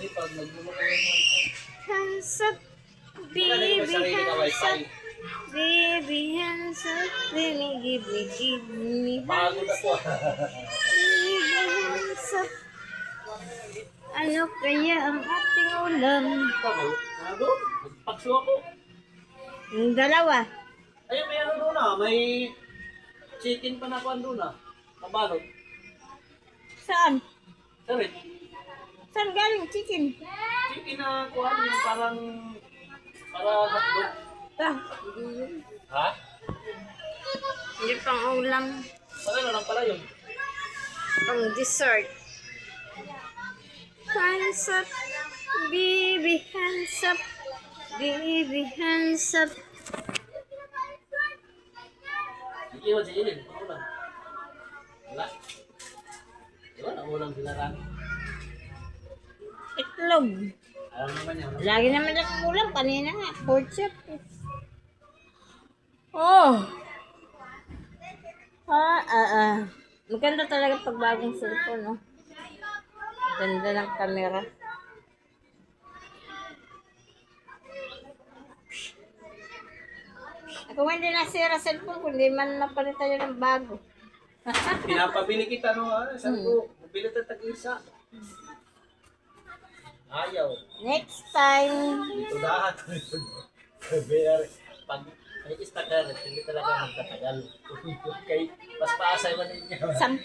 kasi pag nagluluto yung wifi. Hands up, Maganda yung may baby, sarili ka hands wifi. up. Baby, hands up, let me give me Pagod hands ako. up, baby, hands up. Ano kaya ang ating ulam? Pagod? Ano? Nagpakso ako. Yung dalawa. Ayun, may ano doon ah. May chicken pa na kuhan doon ah. Kabalot. Saan? Sorry. Saan galing chicken? Chicken na kuhan yung parang para hotdog. Ah, hindi yun. Ha? Hindi pang ulam. Ano lang pala yun? Pang dessert. Hands up, baby, hands up. Baby, hands up. Iiwan si Ilin. Pangulang. Wala. Wala, ulam sila rami. Itlog. Alam naman yan. Lagi naman akong ulam. Kanina nga, pork chop. Oh! Maganda talaga pag bagong cellphone, no? Ganda ng camera. Kung hindi nasira cellphone, kundi man napalitan yun ng bago. Pinapabili kita no, sabi ko, bili tayo tag-isa. Ayaw. Next time. Dito lahat. Pag may istagger, hindi talaga magtatagal. Kay paspaasay man ninyo. 10,000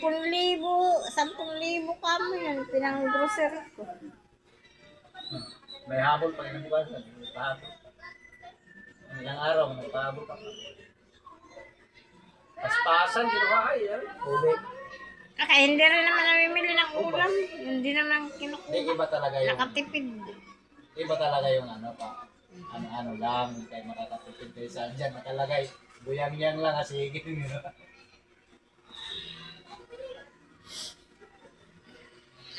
kamo yun. Pinang grocery ko. May habol pa rin buwan. Pahabol. Ilang araw, may pahabol pa. Paspasan, ginawa ay. Uli. Kaya hindi rin naman namimili ng ulam. Hindi naman kinukuha. Hindi, iba talaga yung, Nakatipid. iba talaga yung ano pa. Ano lang, kaya makakatipid kayo saan dyan. Nakalagay, buyang-yang lang, sige.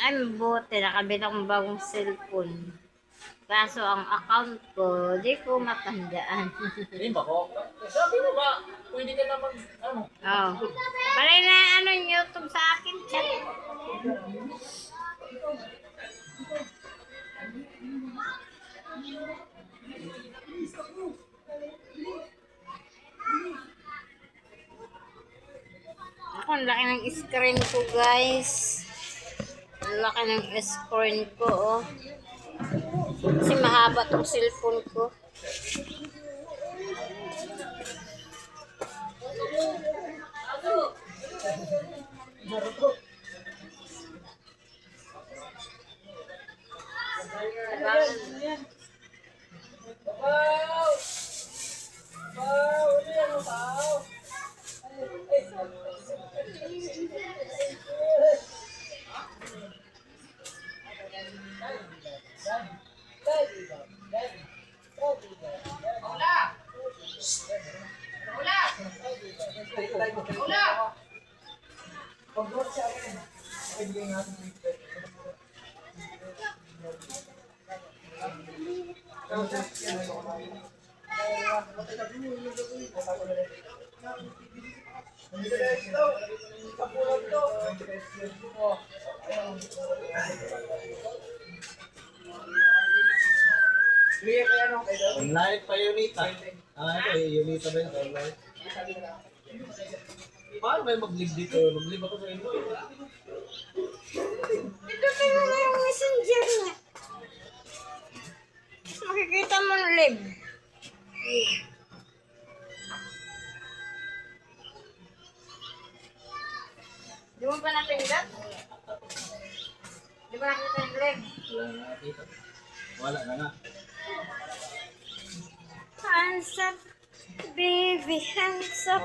Ay, mabuti. Nakabili akong bagong cellphone. Kaso ang account ko, di ko matandaan. Hindi ba ko? Sabi mo ba, pwede ka naman, ano? Oh. Palay na ano YouTube sa akin, chat. Ako, ang laki ng screen ko, guys. Ang laki ng screen ko, oh. Kasi mahaba tong cellphone ko. Online pa Unita. Ito Unita ba yun? Online? Paano ba yung mag-live dito? Mag-live ako sa inyo. Ito kayo na yung messenger niya. Makikita mo ng live. Di mo pa napindot? Di ba nakita yung live? Wala na nakita. Wala na nga. Hands up, baby, hands up,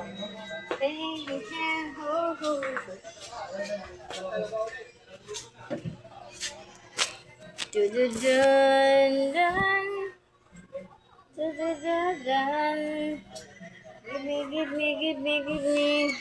baby, hands up. Dun dun, dun. Give me.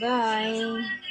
Bye.